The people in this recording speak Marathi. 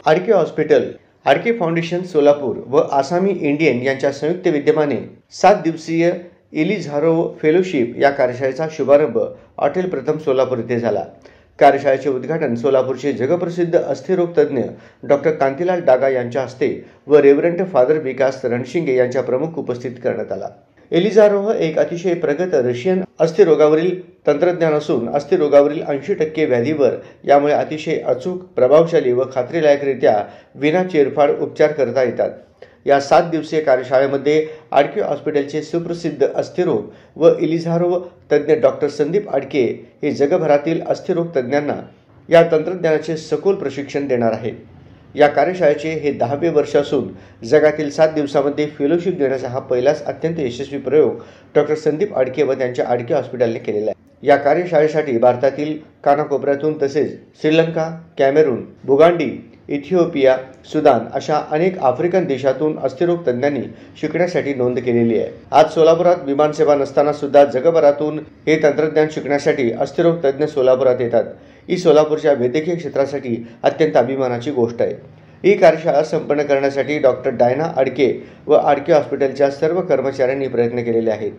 आडके हॉस्पिटल, आडके फाउंडेशन सोलापूर व आसामी इंडियन यांच्या संयुक्त विद्यमाने 7 दिवसीय एलिझारोव्ह फेलोशिप या कार्यशाळेचा शुभारंभ हॉटेल प्रथम सोलापूर येथे झाला। कार्यशाळेचे उद्घाटन सोलापूरचे जगप्रसिद्ध अस्थिरोग तज्ञ डॉक्टर कांतीलाल डागा यांच्या हस्ते व रेव्हरंट फादर विकास रणशिंगे यांच्या प्रमुख उपस्थित करण्यात आला। एलिझारोव्ह एक अतिशय प्रगत रशियन अस्थिरोगावरील तंत्रज्ञान असून अस्थिरोगावरील 80% व्याधीवर यामुळे अतिशय अचूक, प्रभावशाली व खात्रीलायकरित्या विना चेरफाड उपचार करता येतात। या 7 दिवसीय कार्यशाळेमध्ये आडके हॉस्पिटलचे सुप्रसिद्ध अस्थिरोग व एलिझारोव्ह तज्ञ डॉक्टर संदीप आडके हे जगभरातील अस्थिरोग तज्ञांना या तंत्रज्ञानाचे सखोल प्रशिक्षण देणार आहेत। या कार्यशाळेचे हे 10वे वर्ष असून जगातील 7 दिवसांमध्ये फेलोशिप देण्याचा हा पहिलाच अत्यंत यशस्वी प्रयोग डॉक्टर संदीप आडके व त्यांच्या आडके हॉस्पिटलने केलेला आहे। या कार्यशाळेसाठी भारतातील कानाकोपऱ्यातून तसेच श्रीलंका, कॅमेरून, बुगांडी, इथिओपिया, सुदान अशा अनेक आफ्रिकन देशातून अस्थिरोग तज्ञांनी शिकण्यासाठी नोंद केलेली आहे। आज सोलापुरात विमानसेवा नसताना सुद्धा जगभरातून हे तंत्रज्ञान शिकण्यासाठी अस्थिरोग तज्ञ सोलापुरात येतात। ही सोलापूरच्या वैद्यकीय क्षेत्रासाठी अत्यंत अभिमानाची गोष्ट आहे। ही कार्यशाळा संपन्न करण्यासाठी डॉक्टर डायना आडके व आडके हॉस्पिटलच्या सर्व कर्मचाऱ्यांनी प्रयत्न केलेले आहेत।